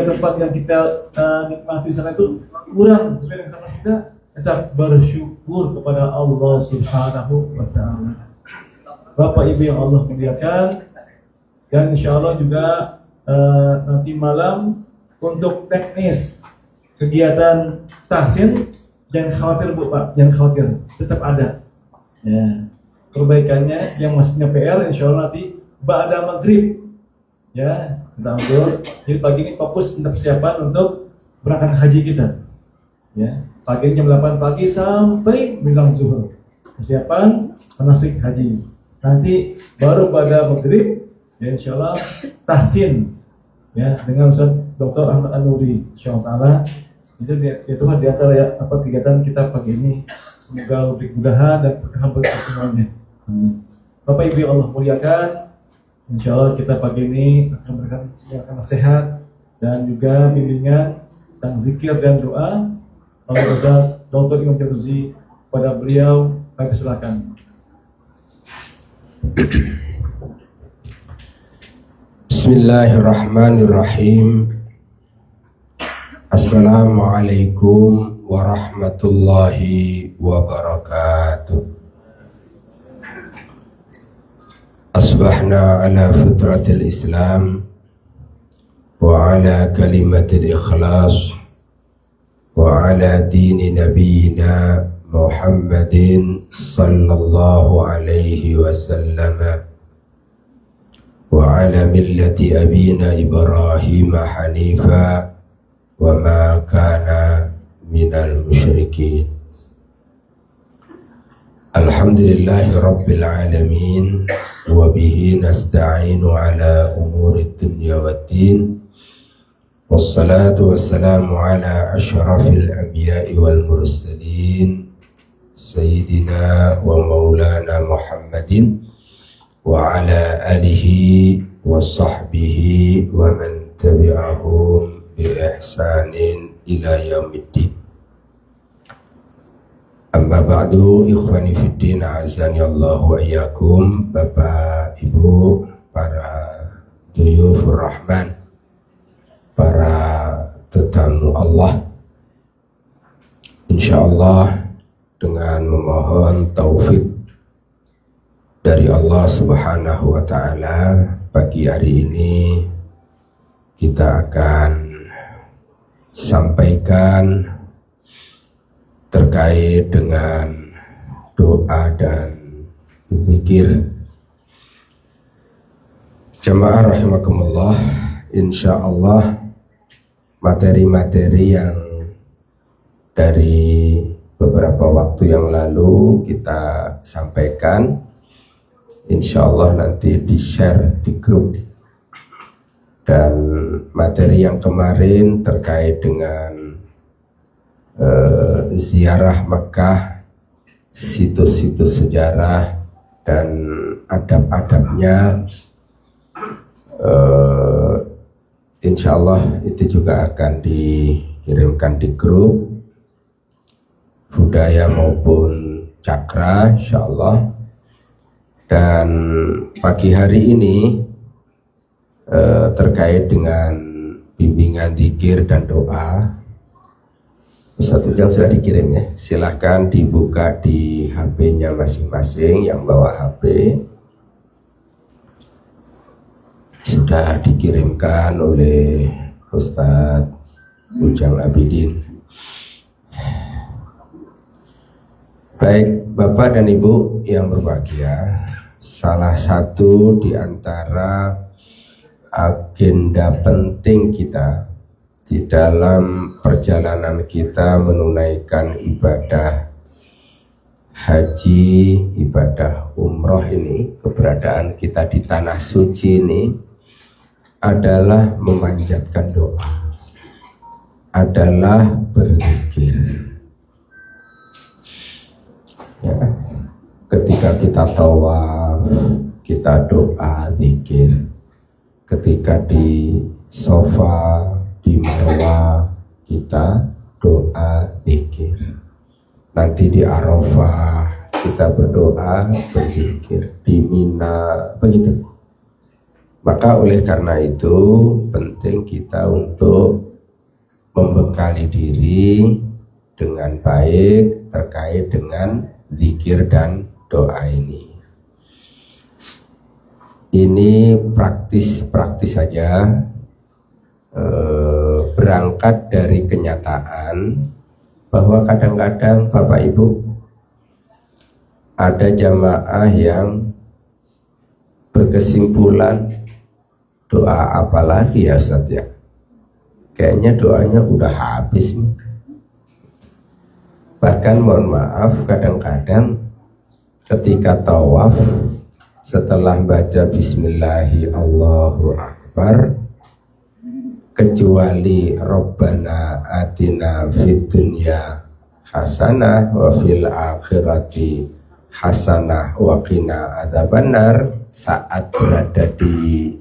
tempat yang kita nikmati sana itu kurang sesuai dengan karena kita tetap bersyukur kepada Allah Subhanahu wa Ta'ala. Bapak Ibu yang Allah muliakan, dan insya Allah juga nanti malam untuk teknis kegiatan tahsin, jangan khawatir Bu Pak, jangan khawatir, tetap ada. Ya, perbaikannya yang masihnya PR insya Allah nanti ba'da maghrib. Ya, kita ambil. Jadi pagi ini fokus untuk persiapan untuk berangkat haji kita. Ya, pagi ini jam 8 pagi sampai menjelang zuhur. Persiapan manasik haji. Nanti baru pada maghrib, ya insya Allah tahsin. Ya, dengan Ustaz Dr. Ahmad An-Nuri, insyaallah. Itu di antara ya, apa kegiatan kita pagi ini. Semoga lebih mudahan dan berkah bagi semuanya. Bapak Ibu yang Allah muliakan, insya Allah kita pagi ini akan memberikan nasihat dan juga bimbingan tentang zikir dan doa oleh Ustaz Dr. Imam Jauzi. Pada beliau, kami silakan. Bismillahirrahmanirrahim. Assalamualaikum warahmatullahi wabarakatuh. Asbahna ala fitratil Islam wa ala kalimatil ikhlas wa ala dini nabiyina Muhammadin sallallahu alaihi wasallam wa ala millati abina Ibrahim hanifa wa ma kana minal musyrikin. Alhamdulillahi rabbil alamin wa bihi nasta'inu ala umuri dunya waddin. Wassalatu wassalamu ala ashrafil anbiya'i wal mursalin sayyidina wa maulana Muhammadin wa ala alihi wa sahbihi wa man tabi'ahum bi ihsanin ila yaumiddin. Amma ba'du, ikhwani fiddin, azani Allah wa iyyakum. Bapak Ibu, para duyufur rahman, para tetamu Allah, insyaallah dengan memohon taufik dari Allah Subhanahu wa Ta'ala, pagi hari ini kita akan sampaikan terkait dengan doa dan zikir. Jamaah rahimakumullah, insyaallah materi-materi yang dari beberapa waktu yang lalu kita sampaikan, insyaallah nanti di-share di grup. Dan materi yang kemarin terkait dengan ziarah Mekah, situs-situs sejarah dan adab-adabnya, insyaallah itu juga akan dikirimkan di grup budaya maupun cakra, insyaallah. Dan pagi hari ini terkait dengan bimbingan zikir dan doa, satu jam sudah dikirim ya. Silahkan dibuka di HP-nya masing-masing yang bawa HP. Sudah dikirimkan oleh Ustadz Ujang Abidin. Baik Bapak dan Ibu yang berbahagia, salah satu di antara agenda penting kita di dalam perjalanan kita menunaikan ibadah haji, ibadah umroh ini, keberadaan kita di tanah suci ini adalah memanjatkan doa, adalah berzikir. Ya, ketika kita tawaf, kita doa, zikir. Ketika di sofa, di Marwah, kita doa, zikir. Nanti di Arafah kita berdoa, berzikir. Di Mina, begitu. Maka oleh karena itu penting kita untuk membekali diri dengan baik terkait dengan zikir dan doa ini. Ini praktis saja, berangkat dari kenyataan bahwa kadang-kadang Bapak Ibu ada jamaah yang berkesimpulan, doa apa lagi ya Ustadz ya? Kayaknya doanya udah habis nih. Bahkan mohon maaf, kadang-kadang ketika tawaf setelah baca Bismillahi Allahu Akbar, kecuali Rabbana atina fid dunya hasanah wa fil akhirati hasanah wa qina adzabannar, saat berada di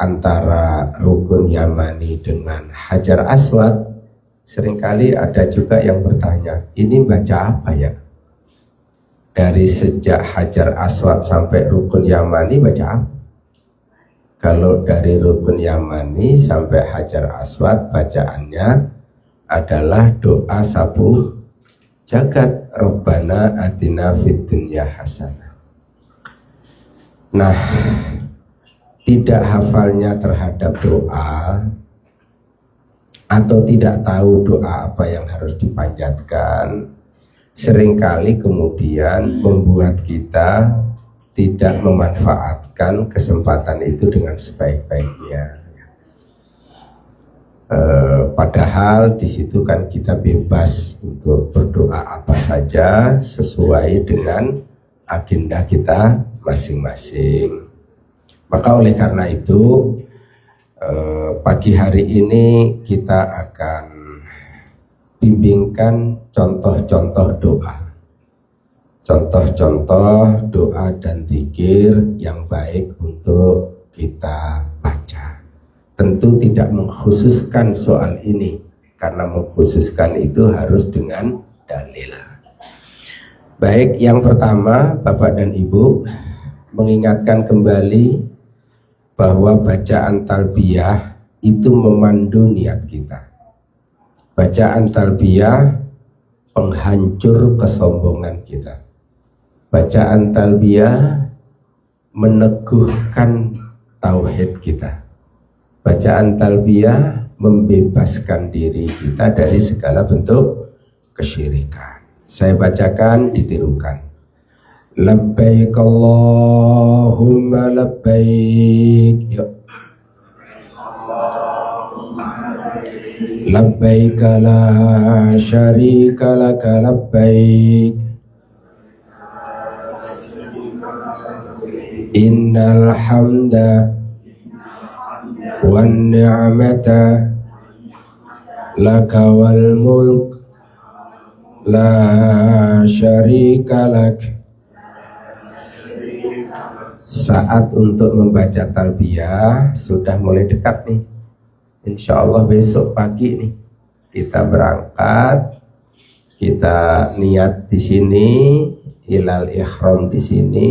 antara rukun Yamani dengan Hajar Aswad, seringkali ada juga yang bertanya, ini baca apa ya? Dari sejak Hajar Aswad sampai rukun Yamani baca apa? Kalau dari rukun Yamani sampai Hajar Aswad bacaannya adalah doa sabu jagat, Rabbana atina fid dunya hasanah. Nah, tidak hafalnya terhadap doa atau tidak tahu doa apa yang harus dipanjatkan, seringkali kemudian membuat kita tidak memanfaatkan kesempatan itu dengan sebaik-baiknya. Padahal di situ kan kita bebas untuk berdoa apa saja sesuai dengan agenda kita masing-masing. Maka oleh karena itu pagi hari ini kita akan bimbingkan contoh-contoh doa. Contoh-contoh doa dan zikir yang baik untuk kita baca. Tentu tidak mengkhususkan soal ini, karena mengkhususkan itu harus dengan dalil. Baik, yang pertama Bapak dan Ibu mengingatkan kembali bahwa bacaan talbiyah itu memandu niat kita. Bacaan talbiyah penghancur kesombongan kita. Bacaan talbiyah meneguhkan tauhid kita. Bacaan talbiyah membebaskan diri kita dari segala bentuk kesyirikan. Saya bacakan, ditirukan. Labbaik Allahumma labbaik. Labbaik la syarika laka labbaik. Innal hamda wan ni'mata laka wal mulk la syarika lak. Saat untuk membaca talbiyah sudah mulai dekat nih. Insya Allah besok pagi nih kita berangkat, kita niat di sini, hilal ihram di sini,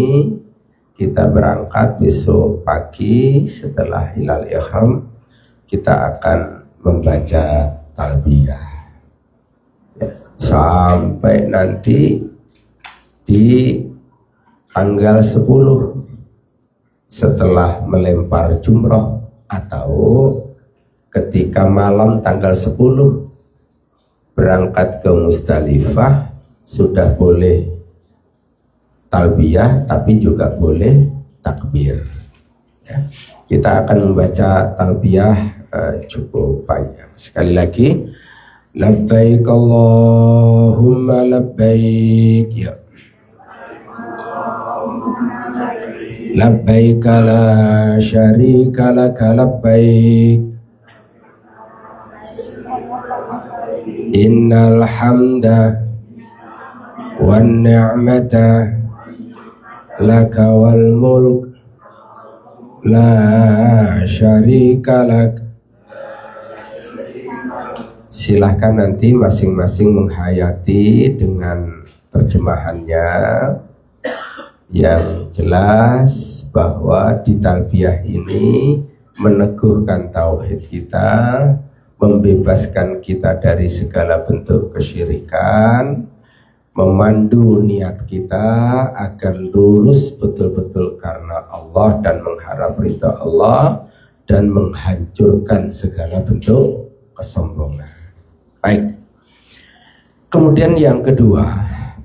kita berangkat besok pagi setelah hilal ihram kita akan membaca talbiyah ya, sampai nanti di tanggal 10 setelah melempar jumroh, atau ketika malam tanggal 10 berangkat ke Musdalifah, sudah boleh talbiyah tapi juga boleh takbir ya. Kita akan membaca talbiyah cukup panjang. Sekali lagi, labbaik Allahumma labbaik ya. Labbaik la syarika laka labbaik. Innal hamda wan ni'mata laka wal mulk la syarika lak. Silahkan nanti masing-masing menghayati dengan terjemahannya yang jelas, bahwa di talbiyah ini meneguhkan tauhid kita, membebaskan kita dari segala bentuk kesyirikan, memandu niat kita agar lurus betul-betul karena Allah dan mengharap ridha Allah dan menghancurkan segala bentuk kesombongan. Baik. Kemudian yang kedua,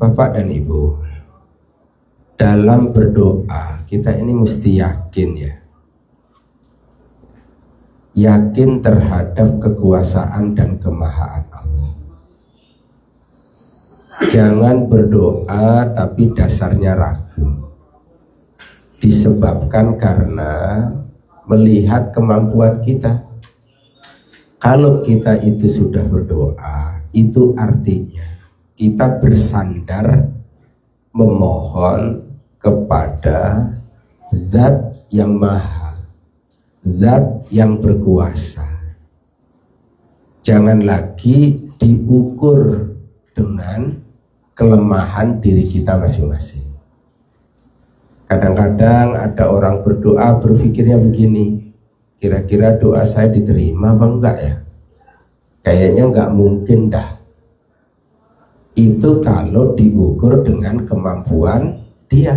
Bapak dan Ibu, dalam berdoa kita ini mesti yakin ya. Yakin terhadap kekuasaan dan kemahaan Allah. Jangan berdoa tapi dasarnya ragu. Disebabkan karena melihat kemampuan kita. Kalau kita itu sudah berdoa, itu artinya kita bersandar memohon kepada Zat yang maha, Zat yang berkuasa. Jangan lagi diukur dengan kelemahan diri kita masing-masing. Kadang-kadang ada orang berdoa berpikirnya begini, kira-kira doa saya diterima apa enggak ya? Kayaknya enggak mungkin dah. Itu kalau diukur dengan kemampuan dia.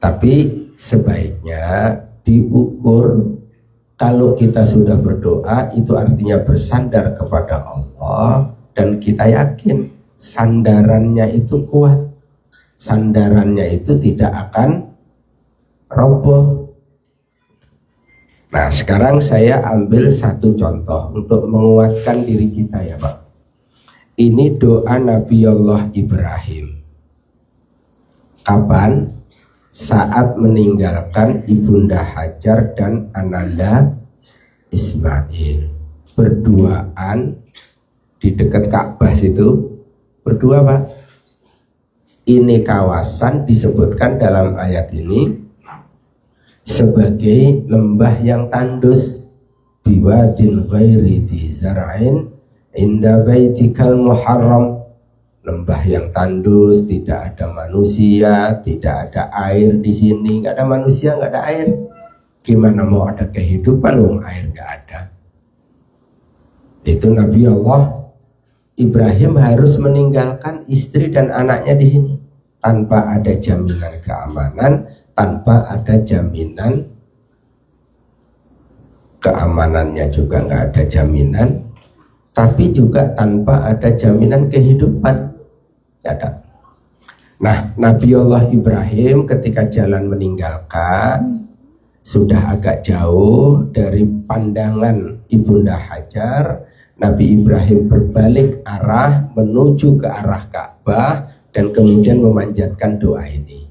Tapi sebaiknya diukur kalau kita sudah berdoa, itu artinya bersandar kepada Allah dan kita yakin sandarannya itu kuat, sandarannya itu tidak akan roboh. Nah, sekarang saya ambil satu contoh untuk menguatkan diri kita ya Pak. Ini doa Nabi Allah Ibrahim. Kapan? Saat meninggalkan Ibunda Hajar dan Ananda Ismail. Berduaan di dekat Ka'bah situ. Berdua Pak. Ini kawasan disebutkan dalam ayat ini sebagai lembah yang tandus, biwadin ghairi dzi zar'in inda baitikal muharram. Lembah yang tandus, tidak ada manusia, tidak ada air di sini, nggak ada manusia, nggak ada air. Gimana mau ada kehidupan wong air nggak ada? Itu Nabi Allah Ibrahim harus meninggalkan istri dan anaknya di sini tanpa ada jaminan keamanan, tanpa ada jaminan keamanannya juga nggak ada jaminan, tapi juga tanpa ada jaminan kehidupan. Ada. Nah, Nabi Allah Ibrahim ketika jalan meninggalkan sudah agak jauh dari pandangan Ibunda Hajar, Nabi Ibrahim berbalik arah menuju ke arah Ka'bah dan kemudian memanjatkan doa ini.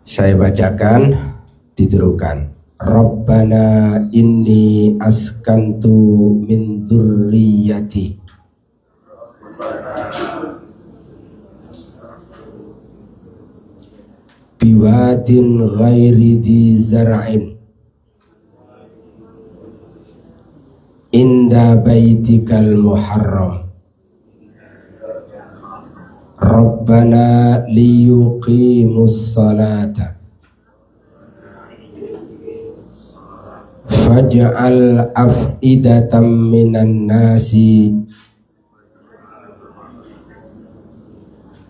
Saya bacakan, ditirukan. Rabbana inni askantu min dzurriyyati biwadin ghairi dzi zar'in inda baitikal muharram Rabbana liyuqimus salata faj'al af'idatan minan nasi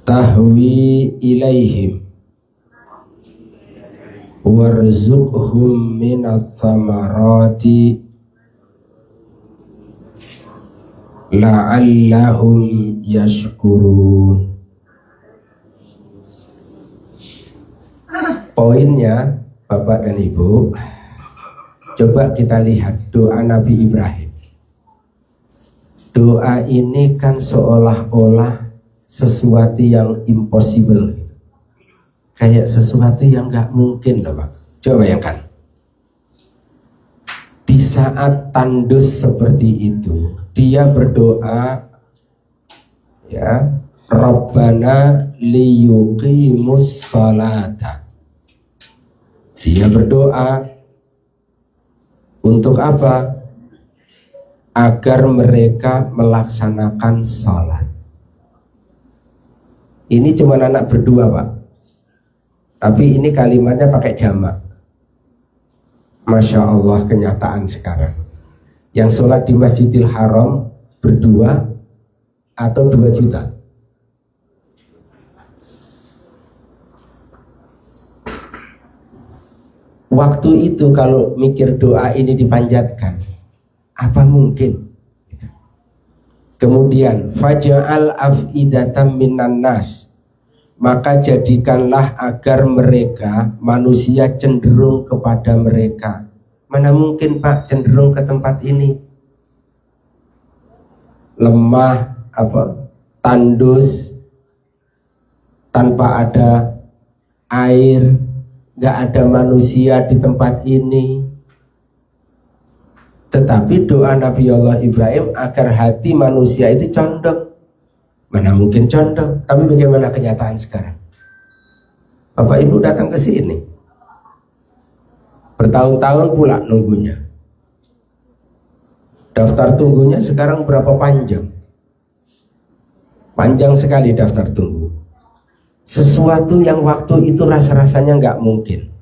tahwi ilaihim warzuqhum minas samarati la'allahum yashkurun. Poinnya Bapak dan Ibu, coba kita lihat doa Nabi Ibrahim. Doa ini kan seolah-olah sesuatu yang impossible, kayak sesuatu yang nggak mungkin loh Pak. Coba bayangkan, di saat tandus seperti itu dia berdoa ya, Rabbana liyuqimus salata. Dia berdoa untuk apa? Agar mereka melaksanakan salat. Ini cuma anak berdua Pak, Tapi ini kalimatnya pakai jamak. Masya Allah kenyataan sekarang. Yang sholat di Masjidil Haram berdua atau 2 juta. Waktu itu kalau mikir doa ini dipanjatkan, apa mungkin? Kemudian faja'al af'idatam minan nas, maka jadikanlah agar mereka manusia cenderung kepada mereka. Mana mungkin Pak cenderung ke tempat ini? Lemah, tandus, tanpa ada air, gak ada manusia di tempat ini. Tetapi doa Nabi Allah Ibrahim agar hati manusia itu condong. Mana mungkin condong? Tapi bagaimana kenyataan sekarang? Bapak Ibu datang ke sini, bertahun-tahun pula nunggunya. Daftar tunggunya sekarang berapa panjang? Panjang sekali daftar tunggu. Sesuatu yang waktu itu rasa-rasanya nggak mungkin.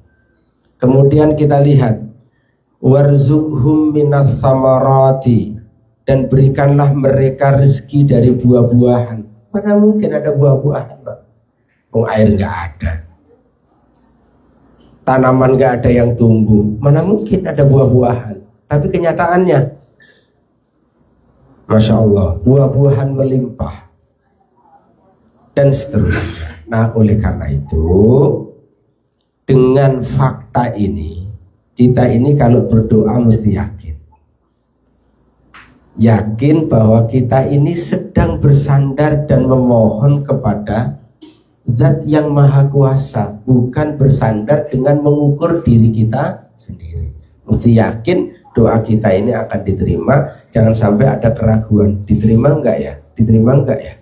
Kemudian kita lihat, warzuqhum minas samarati, dan berikanlah mereka rezeki dari buah-buahan. Mana mungkin ada buah-buahan, Pak? Oh, air nggak ada, tanaman nggak ada yang tumbuh. Mana mungkin ada buah-buahan? Tapi kenyataannya, Masya Allah, buah-buahan melimpah dan seterusnya. Nah, oleh karena itu, dengan fakta ini, kita ini kalau berdoa mesti yakin. Yakin bahwa kita ini sedang bersandar dan memohon kepada Zat yang Maha Kuasa, bukan bersandar dengan mengukur diri kita sendiri. Mesti yakin doa kita ini akan diterima. Jangan sampai ada keraguan, diterima enggak ya? Diterima enggak ya?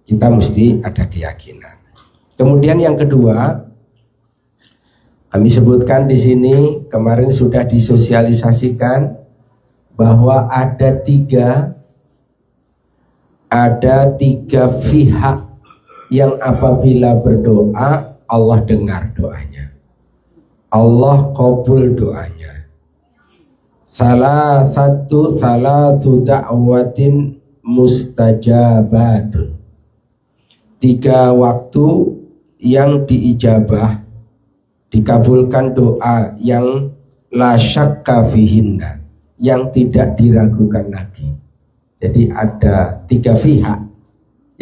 Kita mesti ada keyakinan. Kemudian yang kedua, kami sebutkan di sini, kemarin sudah disosialisasikan bahwa ada tiga pihak yang apabila berdoa Allah dengar doanya, Allah kabul doanya. Salah satu da'watin mustajabatun, 3 waktu yang diijabah, dikabulkan doa yang la syakka fihinna, yang tidak diragukan lagi. Jadi ada 3 pihak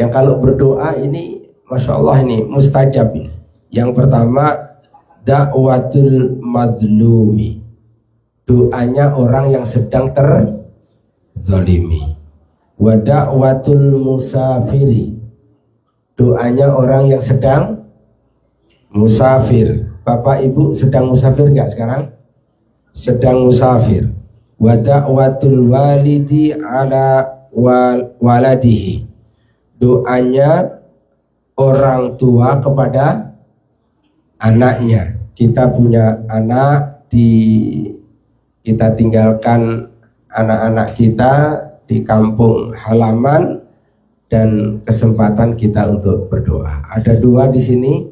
yang kalau berdoa ini Masya Allah ini mustajab ini. Yang pertama, da'watul mazlumi, doanya orang yang sedang terzalimi. Wa da'watul musafiri, doanya orang yang sedang musafir. Bapak Ibu sedang musafir enggak sekarang? Sedang musafir. Wa da'watul walidi ala waladihi, doanya orang tua kepada anaknya. Kita punya anak, kita tinggalkan anak-anak kita di kampung halaman dan kesempatan kita untuk berdoa. Ada 2 di sini,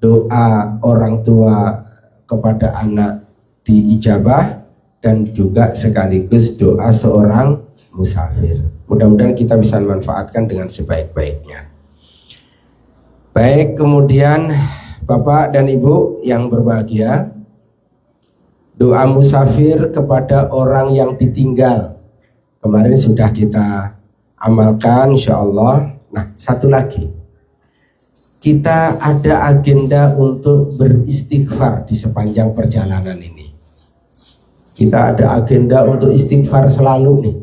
doa orang tua kepada anak diijabah dan juga sekaligus doa seorang musafir. Mudah-mudahan kita bisa manfaatkan dengan sebaik-baiknya. Baik, kemudian Bapak dan Ibu yang berbahagia, doa musafir kepada orang yang ditinggal kemarin sudah kita amalkan insyaallah. Nah, satu lagi, kita ada agenda untuk beristighfar di sepanjang perjalanan ini. Kita ada agenda untuk istighfar selalu nih.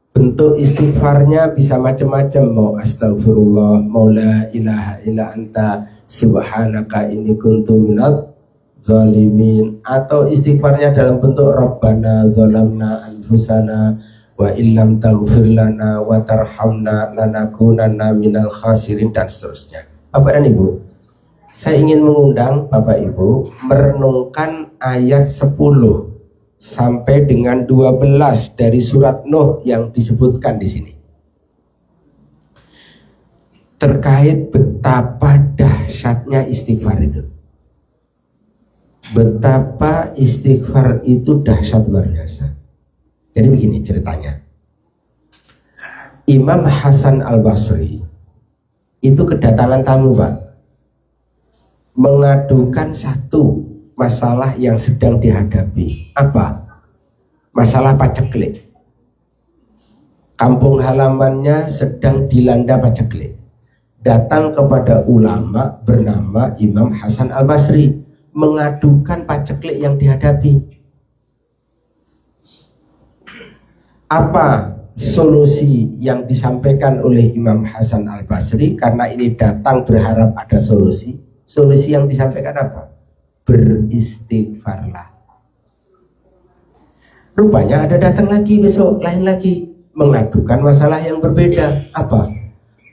Bentuk istighfarnya bisa macam-macam, mau astagfirullah, mau la ilaha illa anta subhanaka inni kuntu minaz zalimin, atau istighfarnya dalam bentuk rabbana zalamna anfusana wa illam taghfir lana wa tarhamna lanakunanna minal khasirin, dan seterusnya. Bapak dan Ibu, saya ingin mengundang Bapak Ibu merenungkan ayat 10 sampai dengan 12 dari surat Nuh yang disebutkan di sini, terkait betapa dahsyatnya istighfar itu. betapa istighfar itu dahsyat luar biasa. Jadi begini ceritanya. Imam Hasan Al-Basri itu kedatangan tamu, Pak, mengadukan satu masalah yang sedang dihadapi. Apa? Masalah paceklik. Kampung halamannya sedang dilanda paceklik. Datang kepada ulama bernama Imam Hasan Al-Basri mengadukan paceklik yang dihadapi. Apa solusi yang disampaikan oleh Imam Hasan Al-Basri? Karena ini datang berharap ada solusi. Solusi yang disampaikan apa? Beristighfarlah. Rupanya ada datang lagi besok, lain lagi, mengadukan masalah yang berbeda. Apa?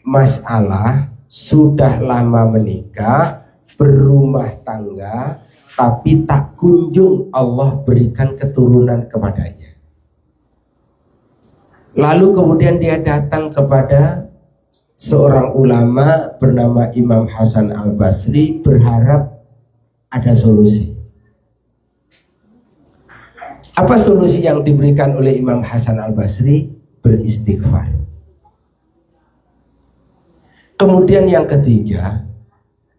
Masalah sudah lama menikah, berumah tangga, tapi tak kunjung Allah berikan keturunan kepadanya. Lalu kemudian dia datang kepada seorang ulama bernama Imam Hasan Al-Basri berharap ada solusi. Apa solusi yang diberikan oleh Imam Hasan Al-Basri? Beristighfar. Kemudian yang ketiga,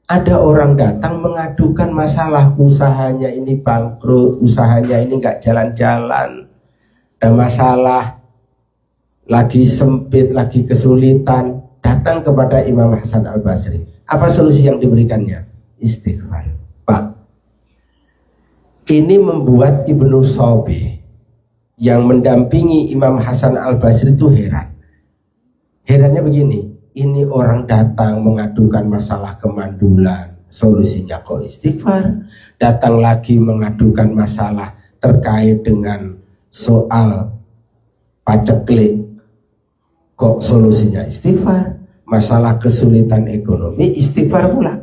ada orang datang mengadukan masalah usahanya ini bangkrut, usahanya ini nggak jalan-jalan, ada masalah, lagi sempit, lagi kesulitan, datang kepada Imam Hasan Al-Basri. Apa solusi yang diberikannya? Istighfar. Pak, ini membuat Ibnu Shabih yang mendampingi Imam Hasan Al-Basri itu heran. Herannya begini, ini orang datang mengadukan masalah kemandulan, solusinya kok istighfar. Datang lagi mengadukan masalah terkait dengan soal paceklik, kok solusinya istighfar. Masalah kesulitan ekonomi, istighfar pula.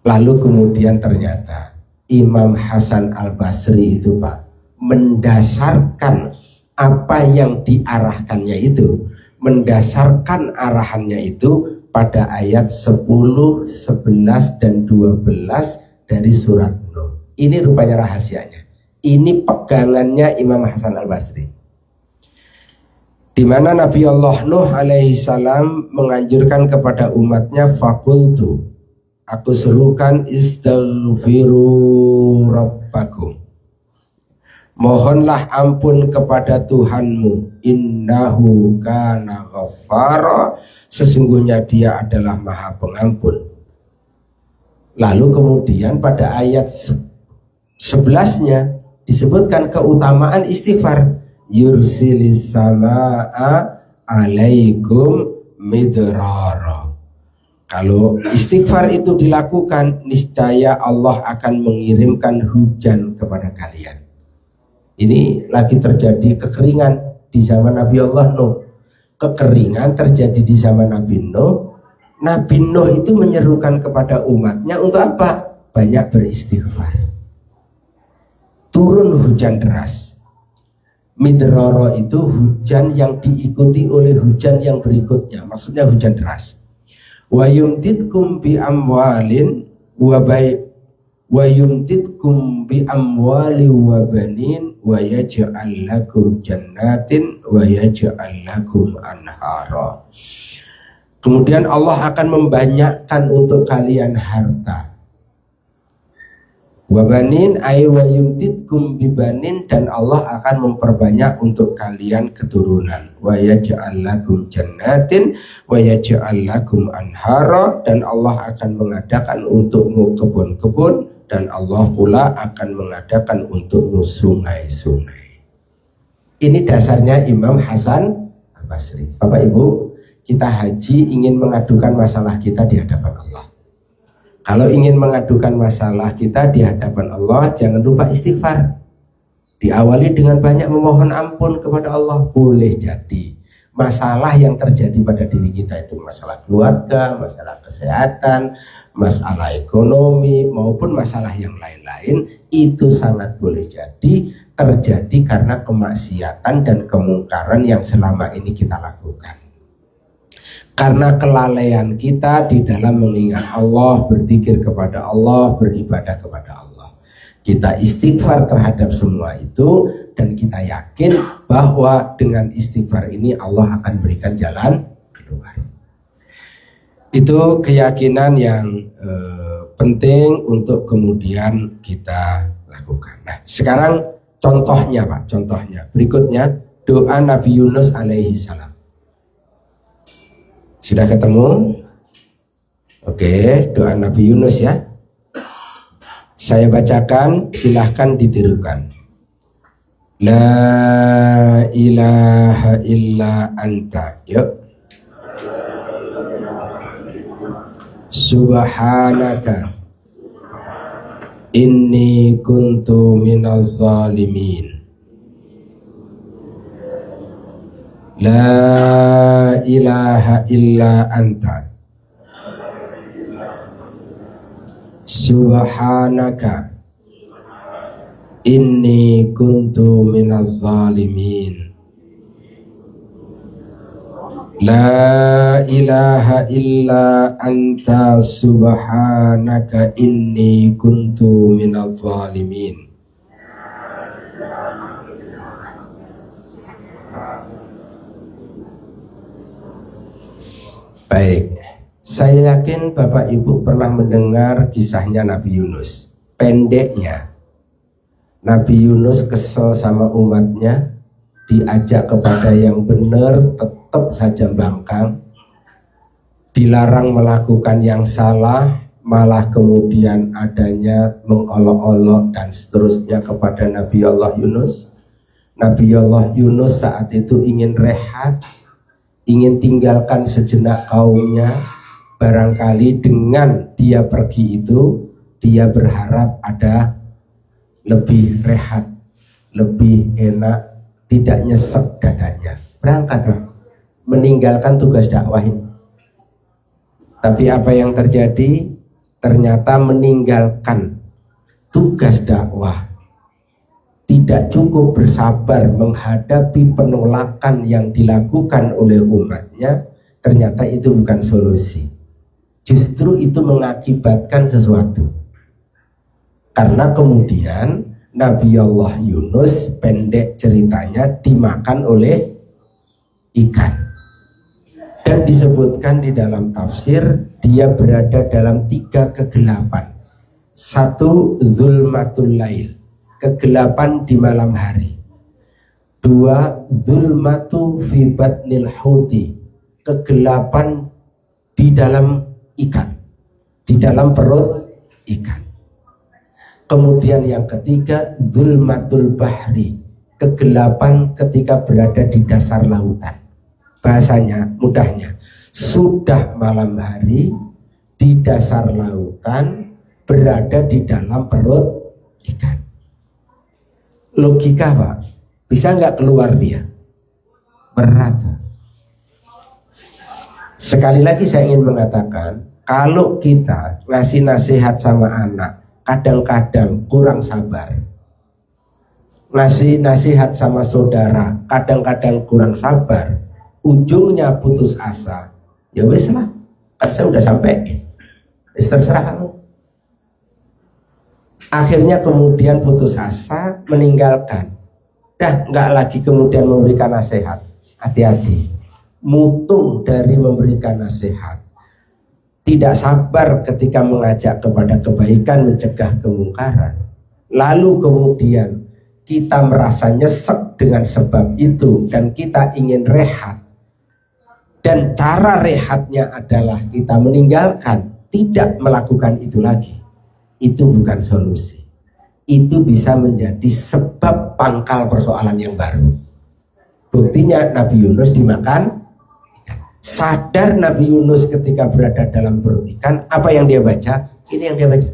Lalu kemudian ternyata Imam Hasan Al-Basri itu, Pak, mendasarkan apa yang diarahkannya itu, mendasarkan arahannya itu pada ayat 10, 11, dan 12 dari surat Nuh. Ini rupanya rahasianya. Ini pegangannya Imam Hasan Al-Basri, di mana Nabi Allah Nuh alaihi salam menganjurkan kepada umatnya, fakultu, aku serukan istaghfiru rabbakum, mohonlah ampun kepada Tuhanmu, innahu kana ghaffara, sesungguhnya dia adalah maha pengampun. Lalu kemudian pada ayat 11-nya disebutkan keutamaan istighfar, yursilis samaa alaikum midrara. Kalau istighfar itu dilakukan, niscaya Allah akan mengirimkan hujan kepada kalian. Ini lagi terjadi kekeringan di zaman Nabi Allah Nuh. Kekeringan terjadi di zaman Nabi Nuh. Nabi Nuh itu menyerukan kepada umatnya untuk apa? Banyak beristighfar. Turun hujan deras. Midrara itu hujan yang diikuti oleh hujan yang berikutnya, maksudnya hujan deras. Wa yumdidkum bi amwalin wa yumdidkum bi amwali wa banin wa yaj'al lakum jannatin wa yaj'al lakum anhara. Kemudian Allah akan membanyakkan untuk kalian harta. Wabanin ay wa yumdidkum bibanin, dan Allah akan memperbanyak untuk kalian keturunan. Wa yaj'al lakum jannatin wa yaj'al lakum anhara, dan Allah akan mengadakan untukmu kebun-kebun, dan Allah pula akan mengadakan untukmu sungai-sungai. Ini dasarnya Imam Hasan Al-Basri. Bapak Ibu, kita haji ingin mengadukan masalah kita di hadapan Allah. Kalau ingin mengadukan masalah kita di hadapan Allah, jangan lupa istighfar. Diawali dengan banyak memohon ampun kepada Allah. Boleh jadi masalah yang terjadi pada diri kita itu masalah keluarga, masalah kesehatan, masalah ekonomi, maupun masalah yang lain-lain, itu sangat boleh jadi terjadi karena kemaksiatan dan kemungkaran yang selama ini kita lakukan. Karena kelalaian kita di dalam mengingat Allah, berzikir kepada Allah, beribadah kepada Allah. Kita istighfar terhadap semua itu, dan kita yakin bahwa dengan istighfar ini Allah akan berikan jalan keluar. Itu keyakinan yang penting untuk kemudian kita lakukan. Nah, sekarang contohnya Pak, contohnya berikutnya doa Nabi Yunus alaihi salam. Sudah ketemu? Oke, doa Nabi Yunus ya. Saya bacakan, silahkan ditirukan. La ilaha illa anta. Yuk. Subhanaka inni kuntu minaz zalimin. La ilaha illa anta. Subhanaka inni kuntu minaz zalimin. La ilaha illa anta subhanaka inni kuntu minaz zalimin. Baik, saya yakin Bapak Ibu pernah mendengar kisahnya Nabi Yunus. Pendeknya, Nabi Yunus kesel sama umatnya, diajak kepada yang benar tetap saja bangkang, dilarang melakukan yang salah, malah kemudian adanya mengolok-olok dan seterusnya kepada Nabi Allah Yunus. Nabi Allah Yunus saat itu ingin rehat, ingin tinggalkan sejenak kaumnya. Barangkali dengan dia pergi itu, dia berharap ada lebih rehat, lebih enak, tidak nyesek dadanya. Berangkat, meninggalkan tugas dakwah ini. Tapi apa yang terjadi? Ternyata meninggalkan tugas dakwah, tidak cukup bersabar menghadapi penolakan yang dilakukan oleh umatnya. Ternyata itu bukan solusi. Justru itu mengakibatkan sesuatu. Karena kemudian Nabi Allah Yunus, pendek ceritanya, dimakan oleh ikan. Dan disebutkan di dalam tafsir, dia berada dalam 3 kegelapan. 1, zulmatul lail, kegelapan di malam hari. 2, zulmatu fi batnil huti, kegelapan di dalam ikan, di dalam perut ikan. Kemudian yang ketiga, zulmatul bahri, kegelapan ketika berada di dasar lautan. Bahasanya, mudahnya, sudah malam hari, di dasar lautan, berada di dalam perut ikan. Logika Pak, bisa nggak keluar dia? Berat. Sekali lagi saya ingin mengatakan, kalau kita ngasih nasihat sama anak, kadang-kadang kurang sabar. Ngasih nasihat sama saudara, kadang-kadang kurang sabar. Ujungnya putus asa. Ya wes lah, kan saya udah sampai. Wes terserah kamu. Akhirnya kemudian putus asa, meninggalkan. Dah nggak lagi kemudian memberikan nasihat. Hati-hati. Mutung dari memberikan nasihat, tidak sabar ketika mengajak kepada kebaikan, mencegah kemungkaran, lalu kemudian kita merasa nyesek dengan sebab itu dan kita ingin rehat, dan cara rehatnya adalah kita meninggalkan, tidak melakukan itu lagi. Itu bukan solusi. Itu bisa menjadi sebab pangkal persoalan yang baru. Buktinya Nabi Yunus dimakan. Sadar Nabi Yunus ketika berada dalam perut ikan, apa yang dia baca? Ini yang dia baca.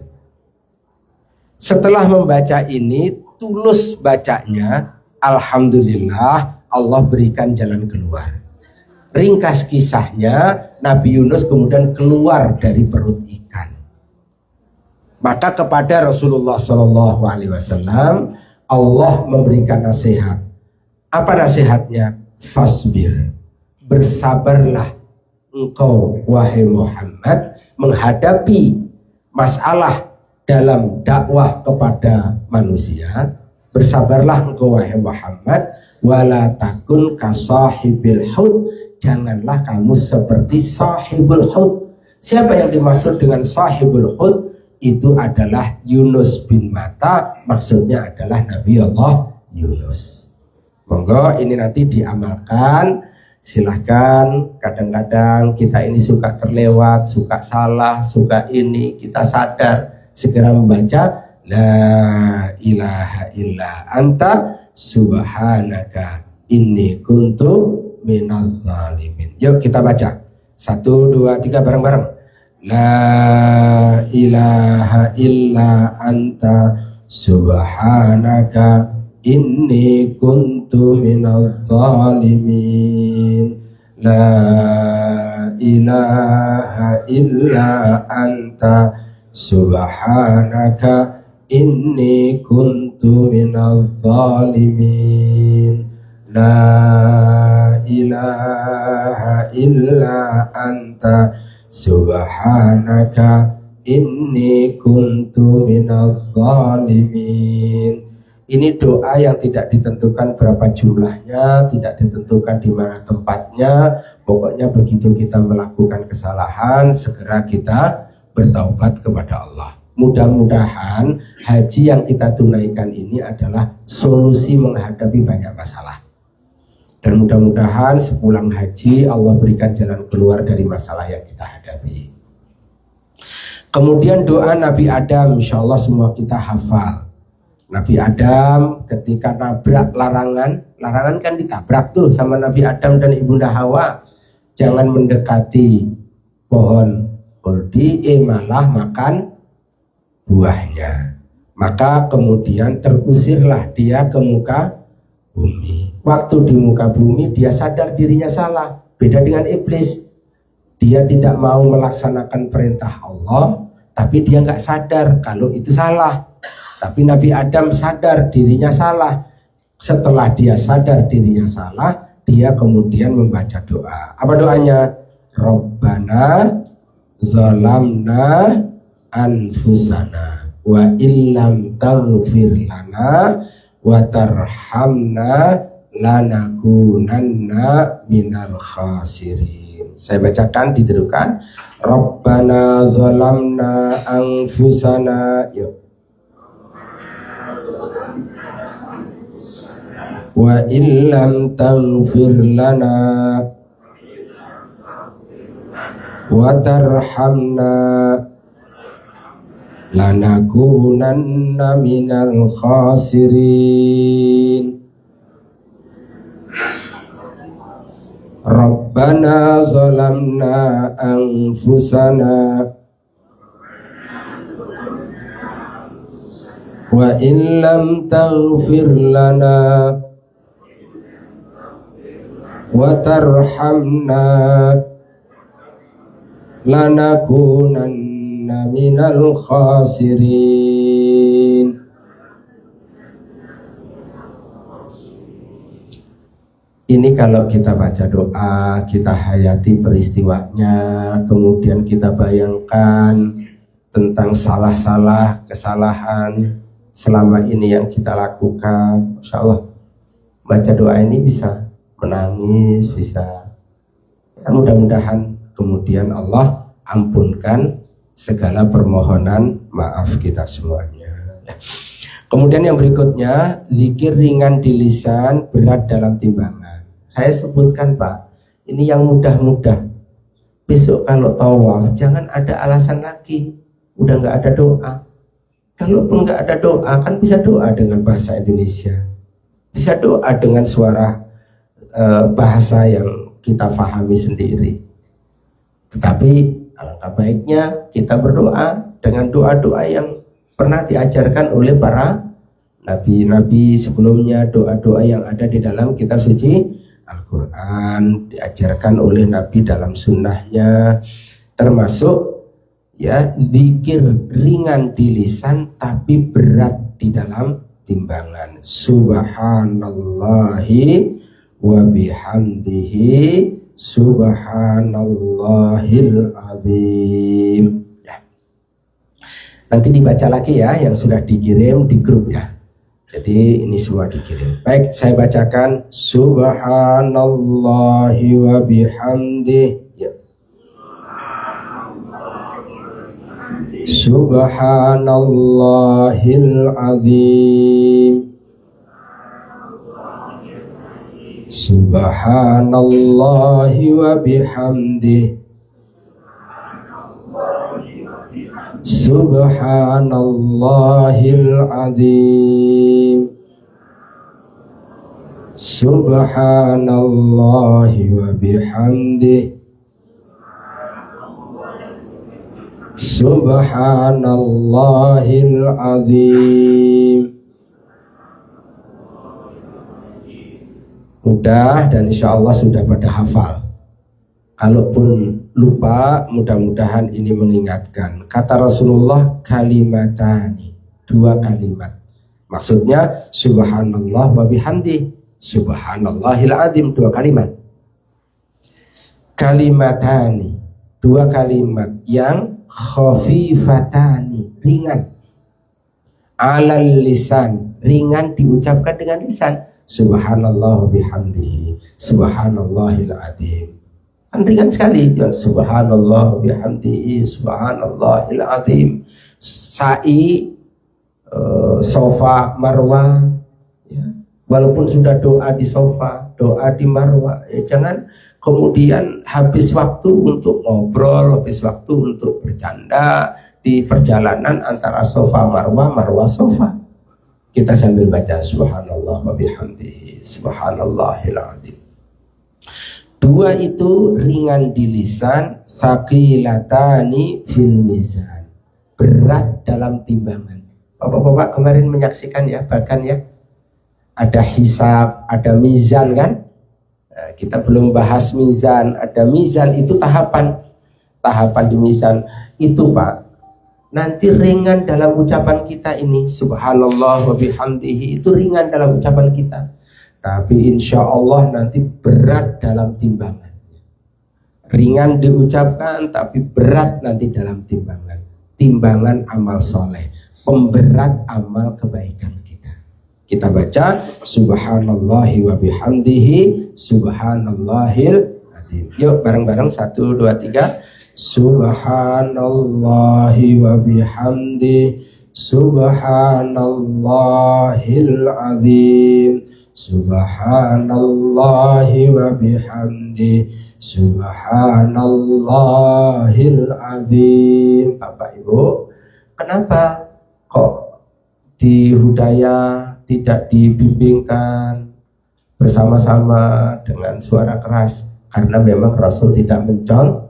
Setelah membaca ini, tulus bacanya, alhamdulillah Allah berikan jalan keluar. Ringkas kisahnya, Nabi Yunus kemudian keluar dari perut ikan. Maka kepada Rasulullah SAW, Allah memberikan nasihat. Apa nasihatnya? Fasbir, bersabarlah engkau wahai Muhammad menghadapi masalah dalam dakwah kepada manusia, bersabarlah engkau wahai Muhammad, wala takun kasahibil hud, janganlah kamu seperti sahibul hud. Siapa yang dimaksud dengan sahibul hud? Itu adalah Yunus bin Matta, maksudnya adalah Nabi Allah Yunus. Monggo ini nanti diamalkan, silahkan. Kadang-kadang kita ini suka terlewat, suka salah, suka ini, kita sadar, segera membaca la ilaha illa anta subhanaka inni kuntu minaz zalimin. Yuk kita baca 1, 2, 3 bareng-bareng. La ilaha illa anta subhanaka inni kuntu minaz zalimin. La ilaha illa anta subhanaka inni kuntu minaz zalimin. La ilaha illa anta subhanaka inni kuntu minaz zalimin. Ini doa yang tidak ditentukan berapa jumlahnya, tidak ditentukan di mana tempatnya. Pokoknya begitu kita melakukan kesalahan, segera kita bertaubat kepada Allah. Mudah-mudahan haji yang kita tunaikan ini adalah solusi menghadapi banyak masalah. Dan mudah-mudahan sepulang haji Allah berikan jalan keluar dari masalah yang kita hadapi. Kemudian doa Nabi Adam, insya Allah semua kita hafal. Nabi Adam ketika nabrak larangan kan ditabrak tuh sama Nabi Adam dan Ibunda Hawa. Jangan mendekati pohon khuldi, malah makan buahnya. Maka kemudian terusirlah dia ke muka bumi. Waktu di muka bumi dia sadar dirinya salah. Beda dengan iblis. Dia tidak mau melaksanakan perintah Allah, tapi dia nggak sadar kalau itu salah. Tapi Nabi Adam sadar dirinya salah. Setelah dia sadar dirinya salah, dia kemudian membaca doa. Apa doanya? Rabbana zalamna anfusana wa illam taghfir lana wa tarhamna lanakunanna minal khasirin. Saya bacakan, ditirukan. Rabbana zalamna anfusana, yuk. Wa illam taghfir lana wa tarhamna lanakunanna minal khasirin. Rabbana zalamna anfusana wa illam taghfir lana wa tarhamna lanakunanna minal khasirin. Ini kalau kita baca doa, kita hayati peristiwanya, kemudian kita bayangkan tentang salah-salah, kesalahan selama ini yang kita lakukan. Insya Allah baca doa ini bisa menangis, bisa ya, mudah-mudahan kemudian Allah ampunkan segala permohonan maaf kita semuanya. Kemudian yang berikutnya, zikir ringan di lisan, berat dalam timbangan. Saya sebutkan Pak, ini yang mudah-mudah. Besok kalau tawaf jangan ada alasan lagi, udah nggak ada doa. Kalaupun nggak ada doa, kan bisa doa dengan bahasa Indonesia, bisa doa dengan suara bahasa yang kita pahami sendiri. Tetapi alangkah baiknya kita berdoa dengan doa-doa yang pernah diajarkan oleh para nabi-nabi sebelumnya, doa-doa yang ada di dalam kitab suci Al-Quran, diajarkan oleh Nabi dalam sunnahnya, termasuk ya zikir ringan di lisan tapi berat di dalam timbangan. Subhanallahi wa bihamdihi subhanallahil azim. Ya. Nanti dibaca lagi ya yang sudah dikirim di grup ya. Jadi ini semua dikirim. Baik, saya bacakan subhanallahi wa bihamdih. Ya. Subhanallahil azim. Subhanallahi wa bihamdih. Subhanallahil azim. Subhanallahi wa bihamdih. Subhanallahil azim. Mudah dan insya Allah sudah pada hafal. Kalaupun lupa, mudah-mudahan ini mengingatkan. Kata Rasulullah, kalimatani, 2 kalimat. Maksudnya subhanallah wa bihamdi, subhanallahil azim, 2 kalimat. Kalimatani, 2 kalimat yang khafifatani, ringan. Alal lisan, ringan diucapkan dengan lisan. Subhanallah wa bihamdihi, subhanallahil azim. Kan ringan sekali ya, subhanallah wa bihamdihi, subhanallahil azim. Sa'i, sofa, marwah ya. Walaupun sudah doa di sofa, doa di marwah ya, jangan kemudian habis waktu untuk ngobrol, habis waktu untuk bercanda di perjalanan antara sofa marwah, marwah sofa. Kita sambil baca subhanallah wa bihamdihi, subhanallahil azim. 2 itu ringan di lisan, thaqilatani fil mizan, berat dalam timbangan. Bapak-bapak kemarin menyaksikan ya, bahkan ya ada hisab, ada mizan kan. Nah, kita belum bahas mizan. Ada mizan itu tahapan di mizan itu Pak. Nanti ringan dalam ucapan kita ini, subhanallah wa bihamdihi, itu ringan dalam ucapan kita. Tapi insya Allah nanti berat dalam timbangan. Ringan diucapkan tapi berat nanti dalam timbangan. Timbangan amal soleh, pemberat amal kebaikan kita. Kita baca subhanallahi wa bihamdihi, subhanallahil azim. Yuk bareng-bareng 1, 2, 3. Subhanallahi wa bihamdihi, subhanallahil azim. Subhanallahi wa bihamdihi, subhanallahil azim. Bapak Ibu, kenapa kok di Hudaya tidak dibimbingkan bersama-sama dengan suara keras? Karena memang Rasul tidak mencontohkan.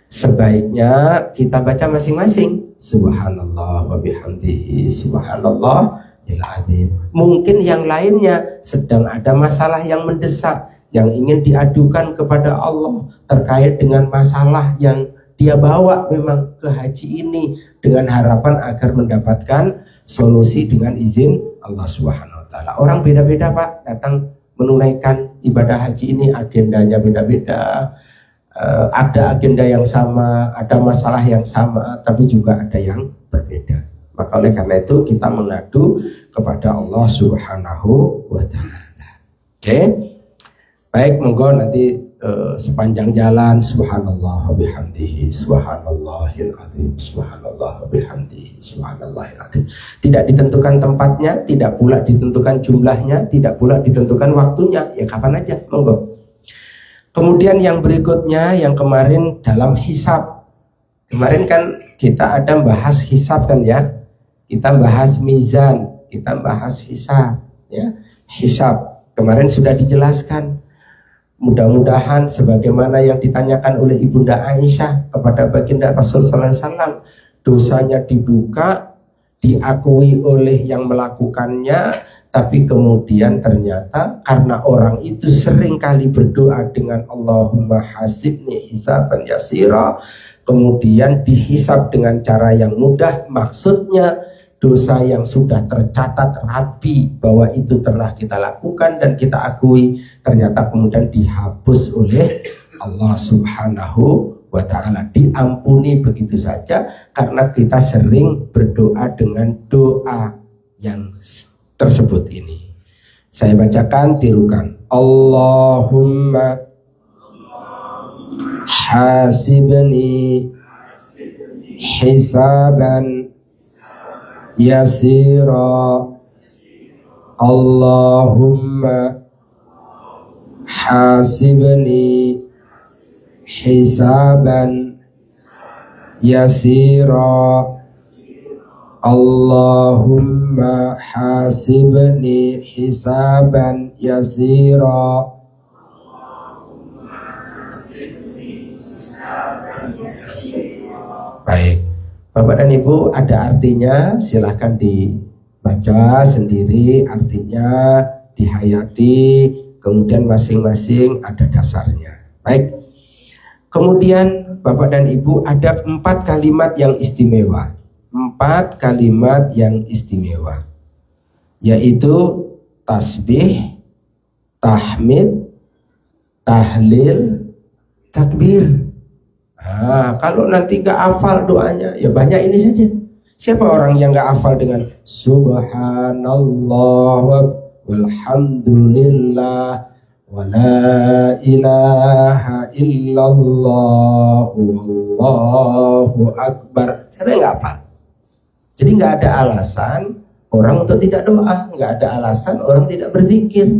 Sebaiknya kita baca masing-masing subhanallah wa bihamdihi, subhanallahil azim. Mungkin yang lainnya sedang ada masalah yang mendesak, yang ingin diadukan kepada Allah terkait dengan masalah yang dia bawa memang ke haji ini, dengan harapan agar mendapatkan solusi dengan izin Allah Subhanahu wa taala. Orang beda-beda Pak datang menunaikan ibadah haji ini, agendanya beda-beda. Ada agenda yang sama, ada masalah yang sama, tapi juga ada yang berbeda. Maka oleh karena itu kita mengadu kepada Allah Subhanahu wa taala. Oke. Baik, monggo nanti sepanjang jalan subhanallah wa bihamdihi, subhanallahil azim, subhanallah wa bihamdihi, subhanallahil azim. Tidak ditentukan tempatnya, tidak pula ditentukan jumlahnya, tidak pula ditentukan waktunya, ya kapan aja, monggo. Kemudian yang berikutnya, yang kemarin dalam hisab. Kemarin kan kita ada bahas hisab kan ya. Kita bahas mizan, kita bahas hisab ya. Hisab kemarin sudah dijelaskan. Mudah-mudahan sebagaimana yang ditanyakan oleh Ibunda Aisyah kepada baginda Rasul sallallahu alaihi wasallam, dosanya dibuka, diakui oleh yang melakukannya. Tapi kemudian ternyata karena orang itu sering kali berdoa dengan Allahumma hasibni hisaban yasira, kemudian dihisab dengan cara yang mudah, maksudnya dosa yang sudah tercatat rapi bahwa itu telah kita lakukan dan kita akui, ternyata kemudian dihapus oleh Allah Subhanahu wa ta'ala, diampuni begitu saja karena kita sering berdoa dengan doa yang tersebut ini. Saya bacakan, tirukan. Allahumma hasibni hisaban yasira. Allahumma hasibni hisaban yasira. Allahumma hasibni hisaban yasira. Baik, Bapak dan Ibu, ada artinya, silahkan dibaca sendiri artinya, dihayati, kemudian masing-masing ada dasarnya. Baik, kemudian Bapak dan Ibu, ada 4 kalimat yang istimewa. 4 kalimat yang istimewa, yaitu tasbih, tahmid, tahlil, takbir. Nah, kalau nanti gak hafal doanya, ya banyak ini saja. Siapa orang yang gak hafal dengan subhanallah walhamdulillah wa la ilaha illallah wallahu akbar? Siapa yang gak hafal? Jadi gak ada alasan orang untuk tidak doa, gak ada alasan orang tidak berzikir.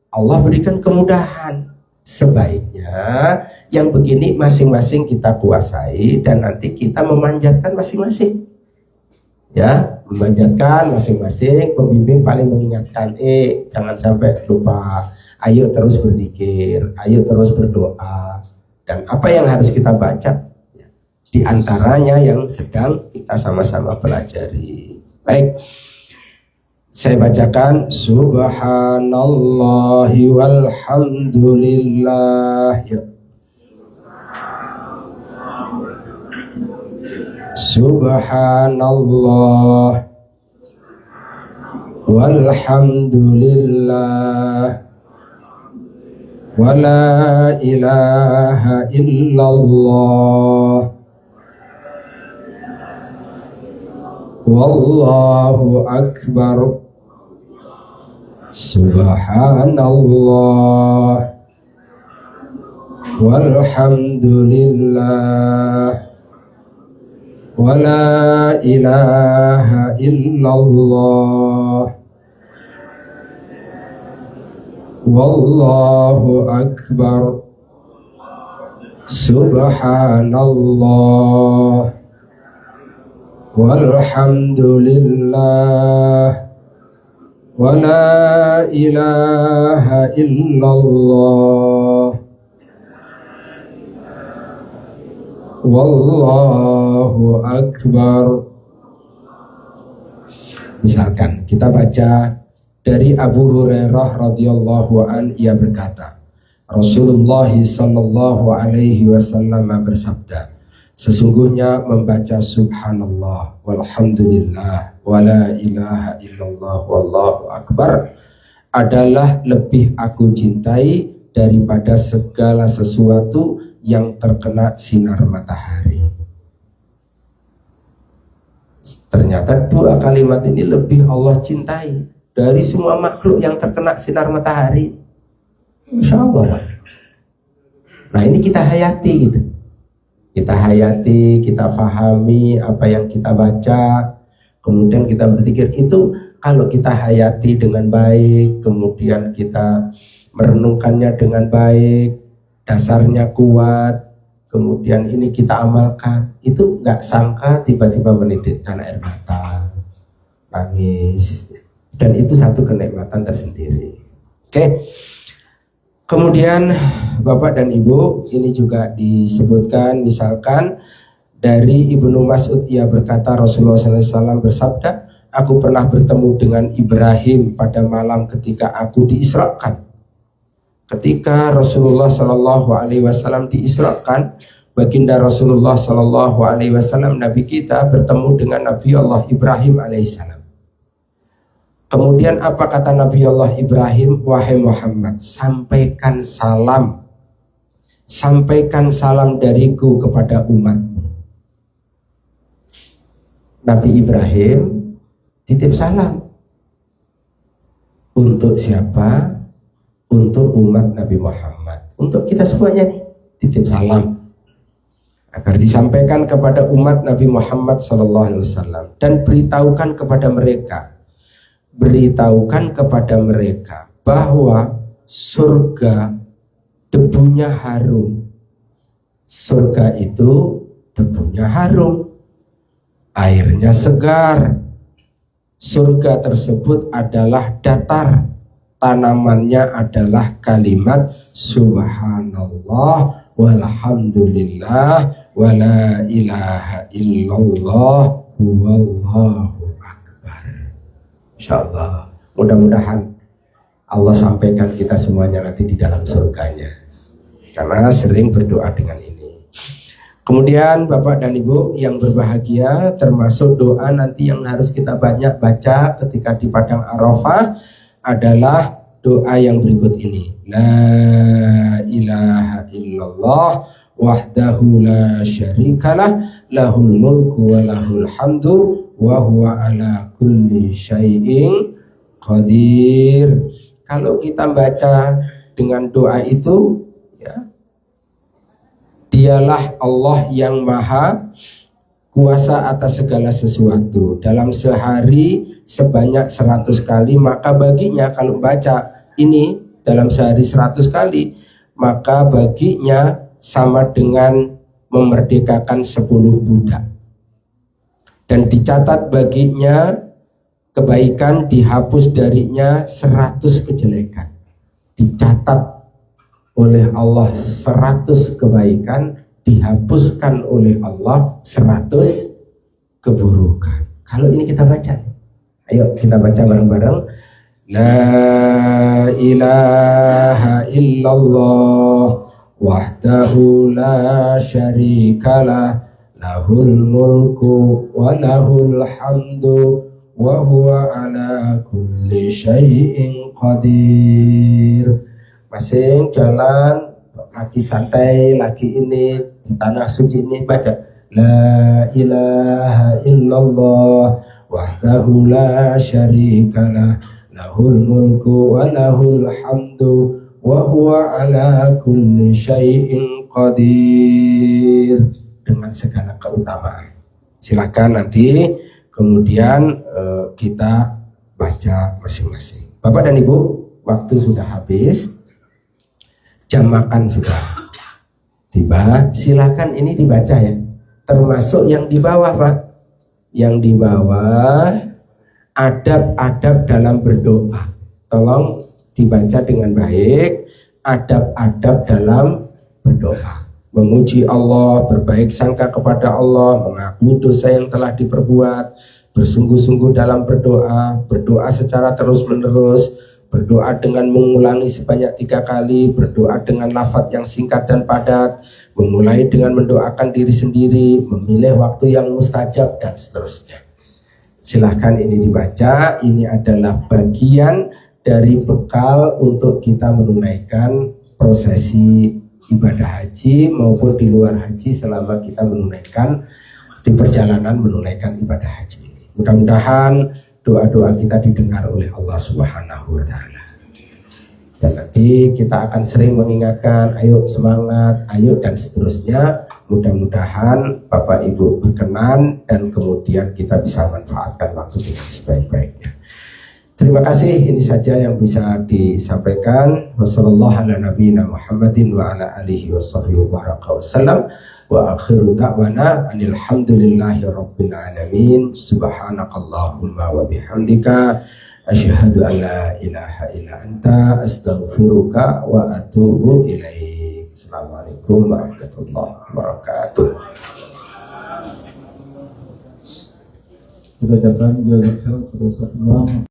Allah berikan kemudahan. Sebaiknya yang begini masing-masing kita kuasai dan nanti kita memanjatkan masing-masing. Ya, memanjatkan masing-masing, pembimbing paling mengingatkan, jangan sampai lupa. Ayo terus berzikir, ayo terus berdoa. Dan apa yang harus kita baca? Di antaranya yang sedang kita sama-sama pelajari. Baik. Saya bacakan subhanallahi walhamdulillah. Ya. Subhanallah walhamdulillah wa la ilaha illallah wallahu akbar. Subhanallah walhamdulillah wa la ilaha illallah wallahu akbar. Subhanallah walhamdulillah wa la ilaha illallah wallahu akbar. Misalkan kita baca dari Abu Hurairah radhiyallahu an, ia berkata, Rasulullah sallallahu alaihi wasallam bersabda, sesungguhnya membaca subhanallah walhamdulillah wa la ilaha illallah wallahu akbar adalah lebih aku cintai daripada segala sesuatu yang terkena sinar matahari. Ternyata 2 kalimat ini lebih Allah cintai dari semua makhluk yang terkena sinar matahari. Insya Allah. Nah, ini kita hayati gitu. Kita hayati, kita fahami apa yang kita baca, kemudian kita berpikir itu kalau kita hayati dengan baik, kemudian kita merenungkannya dengan baik, dasarnya kuat, kemudian ini kita amalkan, itu nggak sangka tiba-tiba menitikkan air mata, nangis, dan itu satu kenikmatan tersendiri. Oke. Kemudian Bapak dan Ibu, ini juga disebutkan, misalkan dari Ibnu Mas'ud, ia berkata Rasulullah SAW bersabda, aku pernah bertemu dengan Ibrahim pada malam ketika aku diisrakan. Ketika Rasulullah SAW diisrakan, baginda Rasulullah Sallallahu Alaihi Wasallam, Nabi kita bertemu dengan Nabi Allah Ibrahim alaihissalam. Kemudian apa kata Nabi Allah Ibrahim? Wahai Muhammad, sampaikan salam dariku kepada umatmu. Nabi Ibrahim titip salam. Untuk siapa? Untuk umat Nabi Muhammad. Untuk kita semuanya nih, titip salam agar disampaikan kepada umat Nabi Muhammad SAW. Dan beritahukan kepada mereka bahwa surga debunya harum. Surga itu debunya harum, airnya segar. Surga tersebut adalah datar, tanamannya adalah kalimat subhanallah walhamdulillah wala ilaha illallah wallahu akbar. Insyaallah, mudah-mudahan Allah sampaikan kita semuanya nanti di dalam surganya, karena sering berdoa dengan ini. Kemudian Bapak dan Ibu yang berbahagia, termasuk doa nanti yang harus kita banyak baca ketika di Padang Arafah adalah doa yang berikut ini. La ilaha illallah wahdahu la syarikalah lahul mulku wa lahul hamdu wa huwa ala kulli syai'in qadir. Kalau kita baca dengan doa itu, ya, dialah Allah yang maha kuasa atas segala sesuatu. Dalam sehari sebanyak 100 kali, maka baginya kalau baca ini dalam sehari 100 kali, maka baginya sama dengan memerdekakan 10 budak. Dan dicatat baginya kebaikan, dihapus darinya 100 kejelekan. Dicatat oleh Allah 100 kebaikan, dihapuskan oleh Allah 100 keburukan. Kalau ini kita baca, ayo kita baca bareng-bareng. La ilaha illallah wahdahu la syarikalah lahul mulku wa lahul hamdu wa huwa ala kulli syai'in qadir. Masing jalan, lagi santai, lagi ini di tanah suci ini baca la ilaha illallah wahdahu la syarikalah lahul mulku wa lahul hamdu wa huwa ala kulli syai'in qadir, dengan segala keutamaan. Silakan nanti kemudian kita baca masing-masing. Bapak dan Ibu, waktu sudah habis. Jam makan sudah tiba, silakan ini dibaca ya, termasuk yang di bawah Pak. Yang di bawah adab-adab dalam berdoa, tolong dibaca dengan baik. Adab-adab dalam berdoa, memuji Allah, berbaik sangka kepada Allah, mengakui dosa yang telah diperbuat, bersungguh-sungguh dalam berdoa, berdoa secara terus-menerus, berdoa dengan mengulangi sebanyak 3 kali, berdoa dengan lafaz yang singkat dan padat, memulai dengan mendoakan diri sendiri, memilih waktu yang mustajab, dan seterusnya. Silahkan ini dibaca. Ini adalah bagian dari bekal untuk kita menunaikan prosesi ibadah haji maupun di luar haji selama kita menunaikan di perjalanan menunaikan ibadah haji ini. Mudah-mudahan doa-doa kita didengar oleh Allah Subhanahu wa Ta'ala. Dan nanti kita akan sering mengingatkan, ayo semangat, ayo, dan seterusnya. Mudah-mudahan Bapak Ibu berkenan dan kemudian kita bisa manfaatkan waktu dengan sebaik-baiknya. Terima kasih, ini saja yang bisa disampaikan. Wassalamualaikum warahmatullahi wabarakatuh. Wa akhiru da'wana alhamdulillahi rabbil alamin. Subhanakallahumma wa bihamdika asyhadu an la ilaha illa anta astaghfiruka wa atubu ilaik. Assalamualaikum warahmatullahi wabarakatuh. Kita ucapkan jazakallahu khairan kepada Ustaz Imam.